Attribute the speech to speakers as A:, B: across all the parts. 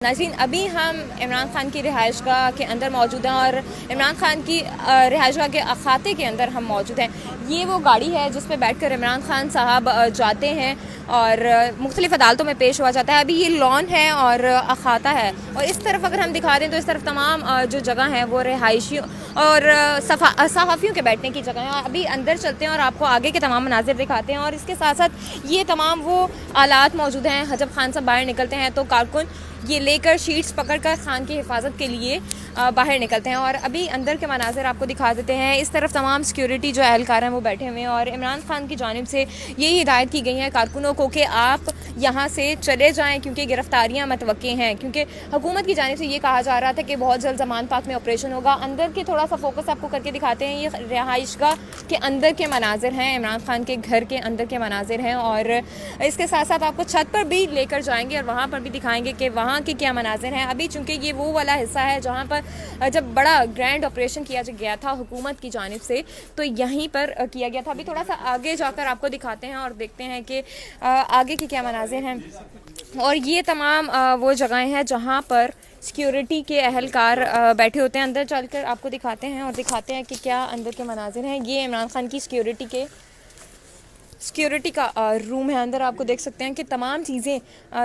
A: नाज़रीन, अभी हम इमरान खान की रिहाइशगाह के अंदर मौजूद हैं और इमरान खान की रिहाइशगाह के अखाते के अंदर हम मौजूद हैं। ये वो गाड़ी है जिस पे बैठकर इमरान खान साहब जाते हैं और मुख्तलिफ़ अदालतों में पेश हुआ जाता है। अभी ये लॉन है और अखाता है, और इस तरफ अगर हम दिखा दें तो इस तरफ तमाम जो जगह हैं वो रिहायशियों और सहाफ़ियों के बैठने की जगह हैं। अभी अंदर चलते हैं और आपको आगे के तमाम मनाजिर दिखाते हैं, और इसके साथ साथ ये तमाम वो आलात मौजूद हैं। जब खान साहब बाहर निकलते हैं तो कारकुन ये लेकर शीट्स पकड़कर खान की हिफाजत के लिए बाहर निकलते हैं। और अभी अंदर के मनाज़िर आपको दिखा देते हैं। इस तरफ तमाम सिक्योरिटी जो एहलकार हैं वो बैठे हुए हैं, और इमरान खान की जानिब से यही हिदायत की गई है कारकुनों को कि आप यहाँ से चले जाएँ, क्योंकि गिरफ्तारियाँ मतवक्की हैं। क्योंकि हुकूमत की जानिब से ये कहा जा रहा था कि बहुत जल्द ज़मान पाक में ऑपरेशन होगा। अंदर के थोड़ा सा फोकस आपको करके दिखाते हैं। ये रिहाइशगाह के अंदर के मनाजिर हैं, इमरान खान के घर के अंदर के मनाजिर हैं, और इसके साथ साथ आपको छत पर भी लेकर जाएंगे और वहाँ पर भी दिखाएंगे कि वहाँ के क्या मनाजिर हैं। अभी चूँकि ये वो वाला हिस्सा है जहाँ पर जब बड़ा ग्रैंड ऑपरेशन किया गया था हुकूमत की जानिब से, तो यहीं पर किया गया था। अभी थोड़ा सा आगे जाकर आपको दिखाते हैं और देखते हैं कि आगे के क्या मनाजिर हैं। और ये तमाम वो जगहें हैं जहाँ पर सिक्योरिटी के अहलकार बैठे होते हैं। अंदर चलकर आपको दिखाते हैं और दिखाते हैं कि क्या अंदर के मनाजिर हैं। ये इमरान खान की सिक्योरिटी का रूम है। अंदर आपको देख सकते हैं कि तमाम चीज़ें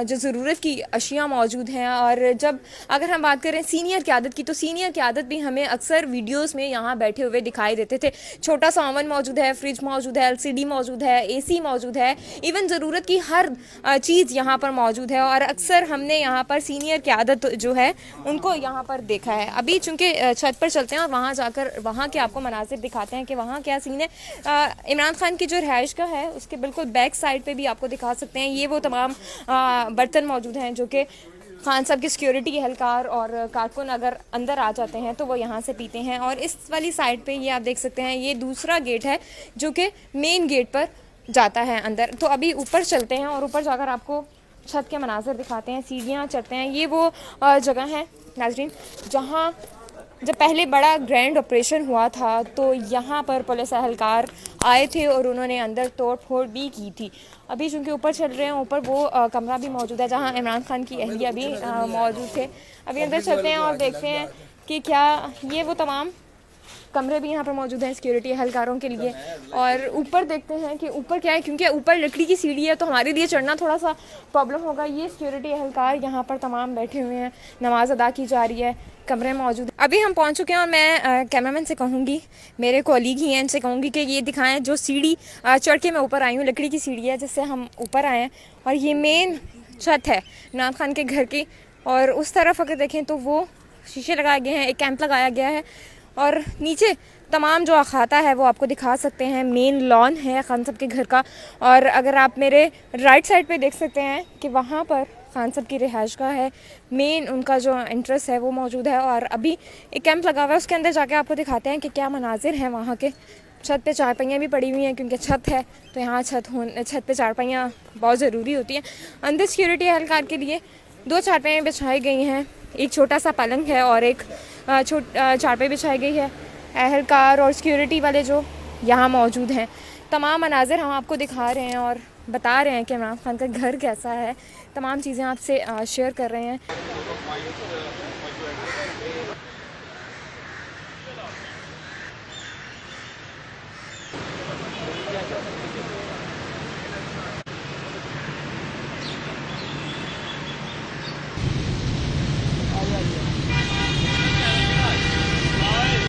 A: जो ज़रूरत की अशिया मौजूद हैं। और जब अगर हम बात करें सीनियर क़यादत की, तो सीनियर क़यादत भी हमें अक्सर वीडियोस में यहाँ बैठे हुए दिखाई देते थे। छोटा सा ओवन मौजूद है, फ्रिज मौजूद है, LCD मौजूद है, AC मौजूद है, इवन ज़रूरत की हर चीज़ यहाँ पर मौजूद है। और अक्सर हमने यहाँ पर सीनियर क़यादत जो है उनको यहाँ पर देखा है। अभी चूँकि छत पर चलते हैं और वहाँ जाकर वहाँ के आपको मनाज़िर दिखाते हैं कि वहाँ क्या सीन है। इमरान खान की जो रिहाइशगाह है उसके बिल्कुल बैक साइड पे भी आपको दिखा सकते हैं। ये वो तमाम बर्तन मौजूद हैं जो कि खान साहब के सिक्योरिटी एहलकार और कारकुन अगर अंदर आ जाते हैं तो वो यहाँ से पीते हैं। और इस वाली साइड पे ये आप देख सकते हैं, ये दूसरा गेट है जो कि मेन गेट पर जाता है अंदर। तो अभी ऊपर चलते हैं और ऊपर जाकर आपको छत के मनाजिर दिखाते हैं, सीढ़ियाँ चढ़ते हैं। ये वो जगह है नाज़रीन जहाँ जब पहले बड़ा ग्रैंड ऑपरेशन हुआ था तो यहाँ पर पुलिस अहलकार आए थे और उन्होंने अंदर तोड़ फोड़ भी की थी। अभी चूँकि ऊपर चल रहे हैं, ऊपर वो कमरा भी मौजूद है जहाँ इमरान खान की अहलिया भी मौजूद थे। अभी अंदर चलते हैं और देखते हैं कि क्या ये वो तमाम कमरे भी यहाँ पर मौजूद हैं सिक्योरिटी एहलकारों के लिए। और ऊपर देखते हैं कि ऊपर क्या है, क्योंकि ऊपर लकड़ी की सीढ़ी है तो हमारे लिए चढ़ना थोड़ा सा प्रॉब्लम होगा। ये सिक्योरिटी एहलकार यहाँ पर तमाम बैठे हुए हैं, नमाज अदा की जा रही है, कमरे मौजूद। अभी हम पहुँच चुके हैं और मैं कैमरामैन से कहूँगी, मेरे कॉलीग ही हैं, इनसे कहूँगी कि ये दिखाएं जो सीढ़ी चढ़ के मैं ऊपर आई हूँ। लकड़ी की सीढ़ी है जिससे हम ऊपर आए हैं, और ये मेन छत है इमरान खान के घर की। और उस तरफ अगर देखें तो वो शीशे लगाए गए हैं, एक कैंप लगाया गया है, और नीचे तमाम जो अखाता है वो आपको दिखा सकते हैं। मेन लॉन है खान साहब के घर का। और अगर आप मेरे राइट साइड पे देख सकते हैं कि वहाँ पर खान साहब की रिहाइशगाह है, मेन उनका जो एंट्रेंस है वो मौजूद है। और अभी एक कैंप लगा हुआ है, उसके अंदर जाके आपको दिखाते हैं कि क्या मनाजिर हैं वहाँ के। छत पे चारपाइयाँ भी पड़ी हुई हैं, क्योंकि छत है तो यहाँ छत पे चारपाइयाँ बहुत ज़रूरी होती हैं। अंदर सिक्योरिटी एहलकार के लिए 2 चारपाइयाँ बिछाई गई हैं, एक छोटा सा पलंग है और एक चारपाई बिछाई गई है। एहलकार और सिक्योरिटी वाले जो यहाँ मौजूद हैं, तमाम मनाजिर हम आपको दिखा रहे हैं और बता रहे हैं कि इमरान खान का घर कैसा है। तमाम चीज़ें आपसे शेयर कर रहे हैं।